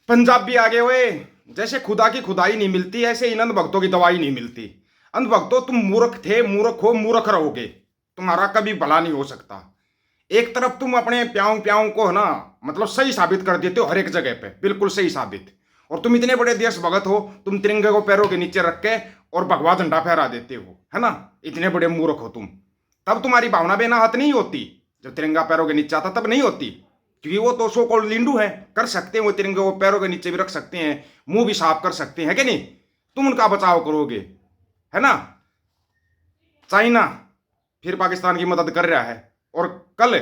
पंजाबी आगे हुए। जैसे खुदा की खुदाई नहीं मिलती ऐसे इन अंध भक्तों की दवाई नहीं मिलती। अंध भक्तों, तुम मूर्ख थे, मूर्ख हो, मूर्ख रहोगे। तुम्हारा कभी भला नहीं हो सकता। एक तरफ तुम अपने प्याऊ प्याऊ को है ना, मतलब सही साबित कर देते हो हर एक जगह पे, बिल्कुल सही साबित। और तुम इतने बड़े देशभगत हो, तुम तिरंगे को पैरों के नीचे रख के और भगवा झंडा फहरा देते हो, है ना। इतने बड़े मूर्ख हो तुम। तब तुम्हारी भावना बेनाहत नहीं होती। जब तिरंगा पैरों के नीचे आता तब नहीं होती, क्योंकि वो तो सो कॉल्ड लिंडू है, कर सकते हैं वो तिरंगे को पैरों के नीचे भी रख सकते हैं, मुंह भी साफ कर सकते हैं कि नहीं। तुम उनका बचाव करोगे, है ना। चाइना फिर पाकिस्तान की मदद कर रहा है, और कल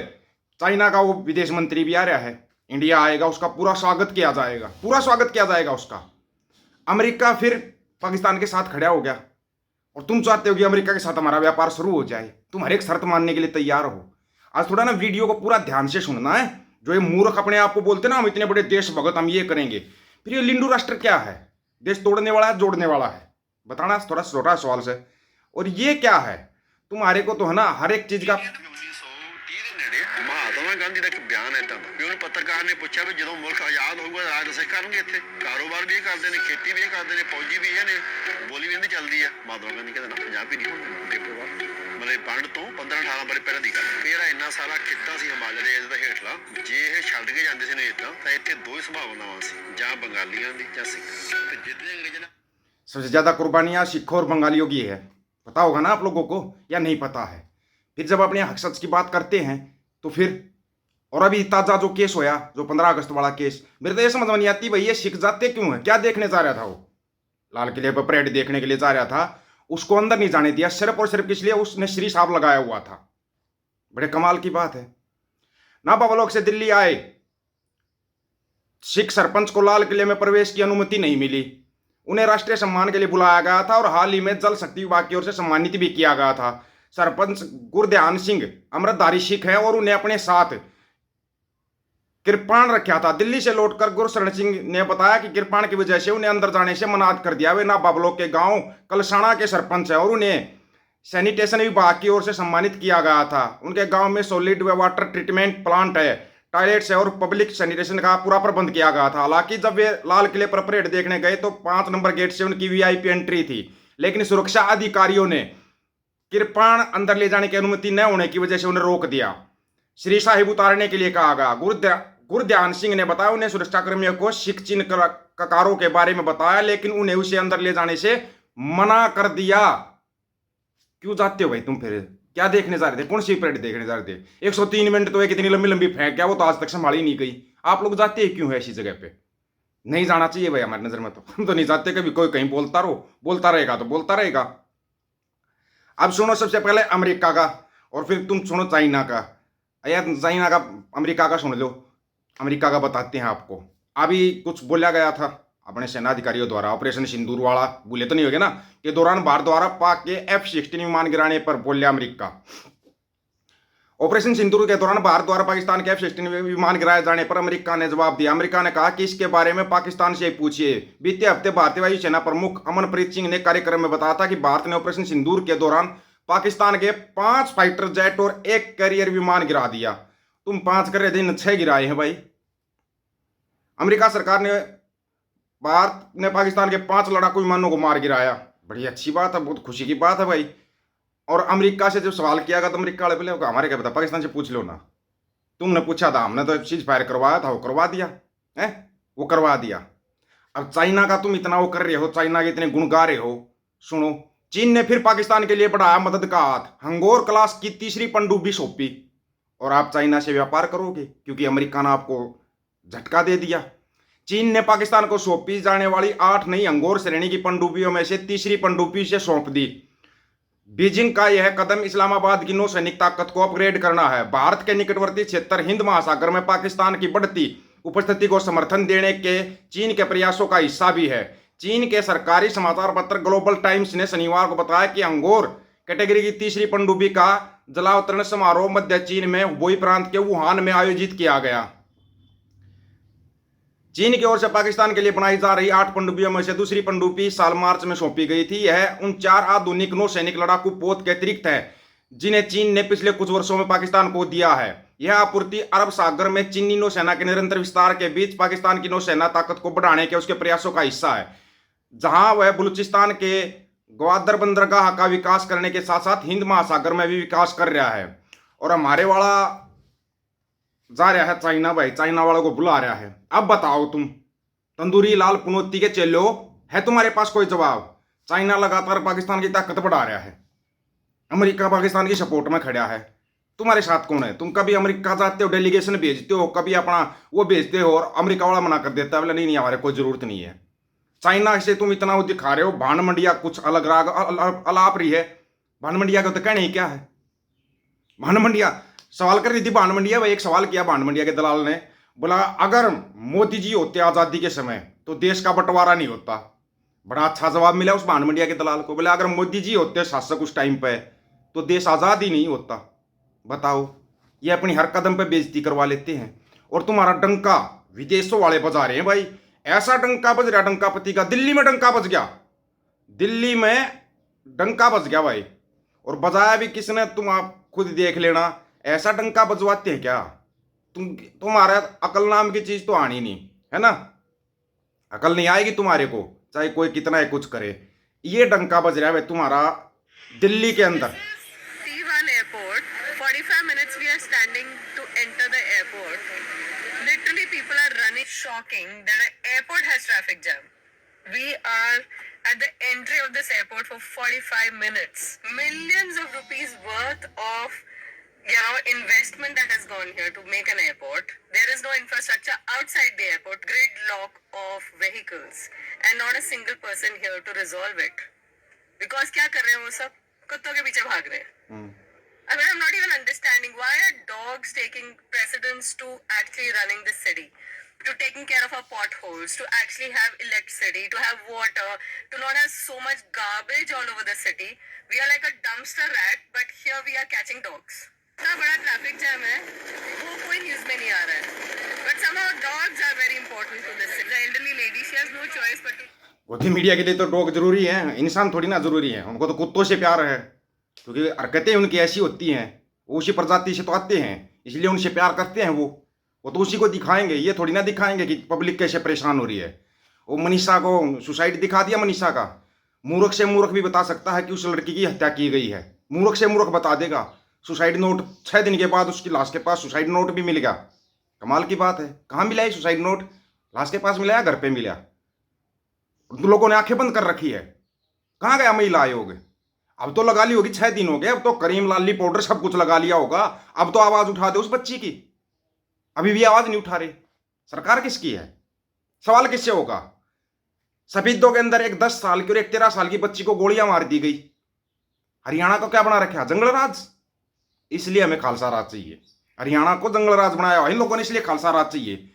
चाइना का वो विदेश मंत्री भी आ रहा है, इंडिया आएगा, उसका पूरा स्वागत किया जाएगा, पूरा स्वागत किया जाएगा उसका। अमेरिका फिर पाकिस्तान के साथ खड़ा हो गया, और तुम चाहते हो कि अमेरिका के साथ हमारा व्यापार शुरू हो जाए। तुम हर एक शर्त मानने के लिए तैयार हो। आज थोड़ा ना वीडियो को पूरा ध्यान से सुनना है। जो ये मूर्ख अपने आप को बोलते ना हम इतने बड़े देशभगत, हम ये करेंगे, फिर ये लिंडू राष्ट्र क्या है? देश तोड़ने वाला है, जोड़ने वाला है? बताना, थोड़ा छोटा सवाल से। और ये क्या है? तुम्हारे को तो है ना हर एक चीज का। 1930 ਦੇ ਨੇੜੇ ਮਹਾਤਮਾ ਗਾਂਧੀ ਦਾ ਇੱਕ ਬਿਆਨ ਹੈ ਤਾਂ ਵੀ ਉਹਨੂੰ ਪੱਤਰਕਾਰ ਨੇ ਪੁੱਛਿਆ ਵੀ ਜਦੋਂ ਮੁਲਕ ਆਜ਼ਾਦ ਹੋਊਗਾ ਰਾਜ ਅਸੀਂ ਕਰਨਗੇ ਇੱਥੇ ਕਾਰੋਬਾਰ ਵੀ ਇਹ ਕਰਦੇ ਨੇ, ਖੇਤੀ ਵੀ ਇਹ ਕਰਦੇ ਨੇ, ਫੌਜੀ ਵੀ ਇਹ ਨੇ, ਬੋਲੀ ਵੀ ਇਹਦੀ ਚੱਲਦੀ ਆ। ਮਹਾਤਮਾ ਗਾਂਧੀ ਕਹਿੰਦਾ ਨਾ, ਪੰਜਾਬ ਵੀ ਨਹੀਂ ਹੋਣਾ ਬੇਪਰਵਾਹ। ਮਤਲਬ ਵੰਡ ਤੋਂ 15-18 ਬੜੇ ਪਹਿਲਾਂ ਦੀ ਗੱਲ। ਫਿਰ ਇੰਨਾ ਸਾਰਾ ਖਿੱਤਾ ਸੀ ਹਿਮਾਲਿਆ ਦੇ ਇਹਦਾ ਹੇਠਲਾ, ਜੇ ਇਹ ਛੱਡ ਕੇ ਜਾਂਦੇ ਸੀ ਨੇ ਇੱਦਾਂ ਤਾਂ ਇੱਥੇ ਦੋ ਹੀ ਸੰਭਾਵਨਾਵਾਂ ਸੀ, ਜਾਂ ਬੰਗਾਲੀਆਂ ਦੀ ਜਾਂ ਸਿੱਖ। ਤੇ ਜਿੱਦੇ ਅੰਗਰੇਜ਼ਾਂ ਨੇ सबसे ज्यादा कुर्बानियां सिखों और बंगालियों की है। पता होगा ना आप लोगों को, या नहीं पता है? फिर जब अपने हक सच की बात करते हैं तो फिर, और अभी ताजा जो केस होया, जो 15 अगस्त वाला केस, मेरे तो ये समझ में नहीं आती भाई, ये सिख जाते क्यों है? क्या देखने जा रहा था वो? लाल किले पर परेड देखने के लिए जा रहा था, उसको अंदर नहीं जाने दिया सिर्फ और सिर्फ इसलिए उसने श्री साहब लगाया हुआ था। बड़े कमाल की बात है ना। बाबलोक से दिल्ली आए, सिख सरपंच को लाल किले में प्रवेश की अनुमति नहीं मिली। उन्हें राष्ट्रीय सम्मान के लिए बुलाया गया था, और हाल ही में जल शक्ति विभाग की ओर से सम्मानित भी किया गया था। सरपंच गुरध्यान सिंह अमृतधारी सिख है, और उन्हें अपने साथ कृपाण रखा था। दिल्ली से लौटकर गुरशरण सिंह ने बताया कि कृपाण की वजह से उन्हें अंदर जाने से मनाद कर दिया। वे नाबाबलोग के गांव कलसाना के सरपंच है, और उन्हें सैनिटेशन विभाग की ओर से सम्मानित किया गया था। उनके गांव में सॉलिड वाटर ट्रीटमेंट प्लांट है, टॉयलेट्स है, और पब्लिक सैनिटेशन का पूरा प्रबंध किया गया था। हालांकि जब वे लाल किले पर परेड देखने गए तो 5 नंबर गेट से उनकी वीआईपी एंट्री थी, लेकिन सुरक्षा अधिकारियों ने कृपाण अंदर ले जाने की अनुमति न होने की वजह से उन्हें रोक दिया। श्री साहिब उतारने के लिए कहा गया। गुरध्यान सिंह ने बताया उन्हें सुरक्षाकर्मियों को सिख चिन्ह ककारों के बारे में बताया, लेकिन उन्हें उसे अंदर ले जाने से मना कर दिया। क्यों जाते हो भाई तुम? फिर क्या देखने जा रहे थे? कौन सी परेड देखने जा रहे थे? 103 मिनट तो एक इतनी लंबी लंबी फेंक गया, वो तो आज तक संभाली नहीं गई। आप लोग जाते ही क्यों है ऐसी जगह पे? नहीं जाना चाहिए भाई, हमारी नजर में तो। हम तो नहीं जाते कभी। कोई कहीं बोलता रहो, बोलता रहेगा तो बोलता रहेगा। अब सुनो सबसे पहले अमेरिका का, और फिर तुम सुनो चाइना का। यार चाइना का, अमेरिका का सुन लो। अमेरिका का बताते हैं आपको। अभी कुछ बोला गया था अपने सेनाधिकारियों द्वारा, ऑपरेशन सिंदूर वाला बोले तो नहीं होगे ना, के दौरान भारत द्वारा पाक के F-16 विमान गिराने पर बोलिया अमेरिका। ऑपरेशन सिंदूर के दौरान भारत द्वारा पाकिस्तान के F-16 विमान गिराए जाने पर अमेरिका ने जवाब दिया। अमेरिका ने कहा कि इसके बारे में पाकिस्तान से पूछिए। बीते हफ्ते भारतीय वायुसेना प्रमुख अमनप्रीत सिंह ने कार्यक्रम में बताया था कि भारत ने ऑपरेशन सिंदूर के दौरान पाकिस्तान के 5 फाइटर जेट और 1 कैरियर विमान गिरा दिया। तुम 5 कर रहे थे, 6 गिराए हैं भाई। अमेरिका सरकार ने, भारत ने पाकिस्तान के 5 लड़ाकू विमानों को मार गिराया। बड़ी अच्छी बात है, बहुत खुशी की बात है भाई। और अमेरिका से जब सवाल किया गया तो अमेरिका वाले बोले हमारे क्या पता, पाकिस्तान से पूछ लो ना। तुमने पूछा था, हमने तो सीज फायर करवाया था, वो करवा दिया है, वो करवा दिया। अब चाइना का तुम इतना वो कर रहे हो, चाइना के इतने गुण गा रहे हो। सुनो, चीन ने फिर पाकिस्तान के लिए बढ़ाया मदद का हाथ, हंगोर क्लास की तीसरी पनडुब्बी सौंपी। और आप चाइना से व्यापार करोगे क्योंकि अमेरिका ने आपको झटका दे दिया। चीन ने पाकिस्तान को सौंपी जाने वाली 8 नई अंगोर श्रेणी की पनडुब्बियों में से तीसरी पनडुब्बी से सौंप दी। बीजिंग का यह कदम इस्लामाबाद की नौसैनिक ताकत को अपग्रेड करना है। भारत के निकटवर्ती क्षेत्र हिंद महासागर में पाकिस्तान की बढ़ती उपस्थिति को समर्थन देने के चीन के प्रयासों का हिस्सा भी है। चीन के सरकारी समाचार पत्र ग्लोबल टाइम्स ने शनिवार को बताया कि अंगोर कैटेगरी की तीसरी पनडुब्बी का जलावतरण समारोह मध्य चीन में हुबेई प्रांत के वुहान में आयोजित किया गया। चीन की ओर से पाकिस्तान के लिए बनाई जा रही 8 पनडुब्बियों में से दूसरी पनडुब्बी साल मार्च में सौंपी गई थी। यह उन 4 आधुनिक नौसैनिक लड़ाकू पोत के अतिरिक्त है जिन्हें चीन ने पिछले कुछ वर्षों में पाकिस्तान को दिया है। यह आपूर्ति अरब सागर में चीनी नौसेना के निरंतर विस्तार के बीच पाकिस्तान की नौसेना ताकत को बढ़ाने के उसके प्रयासों का हिस्सा है, जहां वह बलूचिस्तान के ग्वादर बंदरगाह का विकास करने के साथ साथ हिंद महासागर में भी विकास कर रहा है। और हमारे वाला जा रहा है चाइना, भाई चाइना वालों को बुला रहा है। अब बताओ तुम तंदूरी लाल पुनौती के चेलो, है तुम्हारे पास कोई जवाब? चाइना लगातार पाकिस्तान की ताकत बढ़ा रहा है, अमेरिका पाकिस्तान की सपोर्ट में खड़ा है। तुम्हारे साथ कौन है? तुम कभी अमेरिका जाते हो, डेलीगेशन भेजते हो, कभी अपना वो भेजते हो और अमेरिका वाला मना कर देता है, बोला नहीं नहीं हमारे कोई जरूरत नहीं है। चाइना से तुम इतना वो दिखा रहे हो, भान मंडिया कुछ अलग राग अलाप रही है। भान मंडिया का तो कहना ही क्या है? भान मंडिया सवाल कर रही थी, भान मंडिया भाई एक सवाल किया भान मंडिया के दलाल ने, बोला अगर मोदी जी होते आज़ादी के समय तो देश का बंटवारा नहीं होता। बड़ा अच्छा जवाब मिला उस भान मंडिया के दलाल को, बोला अगर मोदी जी होते शासक उस टाइम पे तो देश आज़ाद ही नहीं होता। बताओ, ये अपनी हर कदम पे बेइज्जती करवा लेते हैं। और तुम्हारा डंका विदेशों वाले बजा रहे हैं भाई, ऐसा डंका बज रहा डंकापति का। दिल्ली में डंका बज गया, दिल्ली में डंका बज गया भाई। और बजाया भी किसने, तुम आप खुद देख लेना। ऐसा डंका बजवाते हैं क्या? तुम्हारा अकल नाम की चीज तो आनी नहीं है ना, अकल नहीं आएगी तुम्हारे को, चाहे कोई कितना ही कुछ करे। ये डंका बज रहा है भाई तुम्हारा दिल्ली के अंदर। T1 airport, 45 minutes we are standing to enter the airport. Literally people are running. Shocking that an airport has traffic jam. We are at the entry of this airport for 45 minutes. Millions of rupees worth of investment that has gone here to make an airport. There is no infrastructure outside the airport. Gridlock of vehicles and not a single person here to resolve it. Because क्या कर रहे हैं वो सब? कुत्तों के पीछे भाग रहे हैं। I mean, I'm not even understanding why are dogs taking precedence to actually running the city, to taking care of our potholes, to actually have electricity, to have water, to not have so much garbage all over the city. We are like a dumpster rat, but here we are catching dogs. इतना बड़ा traffic jam है, वो कोई news में नहीं आ रहा है। But somehow dogs are very important to this city. The elderly lady, she has no choice but to. गोदी मीडिया के लिए तो डॉग जरूरी है, इंसान थोड़ी ना जरूरी है। उनको तो कुत्तों से प्यार है, क्योंकि हरकतें उनकी ऐसी होती हैं, वो उसी प्रजाति से तो आते हैं, इसलिए उनसे प्यार करते हैं। वो तो उसी को दिखाएंगे, ये थोड़ी ना दिखाएंगे कि पब्लिक कैसे परेशान हो रही है। वो मनीषा को सुसाइड दिखा दिया, मनीषा का। मूर्ख से मूर्ख भी बता सकता है कि उस लड़की की हत्या की गई है, मूर्ख से मूर्ख बता देगा। सुसाइड नोट 6 दिन के बाद उसकी लाश के पास सुसाइड नोट भी मिल गया। कमाल की बात है, कहाँ मिला है सुसाइड नोट? लाश के पास मिला या घर पे मिला? लोगों ने आंखें बंद कर रखी है। कहाँ गया महिला आयोग? अब तो लगा ली होगी, 6 दिन हो गए, अब तो करीम लाली पाउडर सब कुछ लगा लिया होगा। अब तो आवाज उठा दे उस बच्ची की, अभी भी आवाज नहीं उठा रही। सरकार किसकी है? सवाल किससे होगा? शहीदों के अंदर एक 10 साल की और एक 13 साल की बच्ची को गोलियां मार दी गई। हरियाणा को क्या बना रखा? जंगल राज। इसलिए हमें खालसा राज चाहिए। हरियाणा को जंगल राज बनाया इन लोगों ने, इसलिए खालसा राज चाहिए।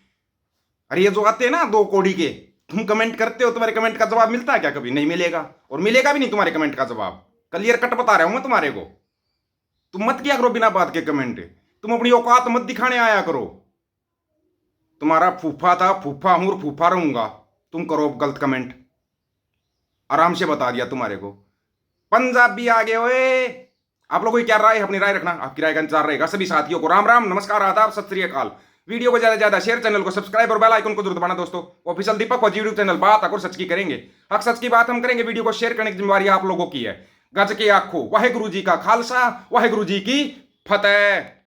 अरे ये जो आते हैं ना 2 कौड़ी के, तुम कमेंट करते हो, तुम्हारे कमेंट का जवाब मिलता है क्या? कभी नहीं मिलेगा, और मिलेगा भी नहीं तुम्हारे कमेंट का जवाब। क्लियर कट बता रहा हूं मैं तुम्हारे को। तुम मत किया करो बिना बात के कमेंट, तुम अपनी औकात मत दिखाने आया करो। तुम्हारा फूफा था, फूफा हूं और फूफा रहूंगा। तुम करो गलत कमेंट, आराम से बता दिया तुम्हारे को। पंजाबी आगे ओए। आप लोगों की क्या राय है? अपनी राय रखना, आपकी राय का इंतजार रहेगा। सभी साथियों को राम राम, नमस्कार, आदाब, सत श्री अकाल। वीडियो को ज्यादा से ज्यादा शेयर, चैनल को सब्सक्राइब और बेल आइकन को जरूर दबाना दोस्तों। ऑफिशियल दीपक फौजी यूट्यूब चैनल, बात और सच की करेंगे, हक सच की बात हम करेंगे। वीडियो को शेयर करने की जिम्मेवारी आप लोगों की है। गज के आखो वाहेगुरु जी का खालसा, वाहेगुरु जी की फतेह।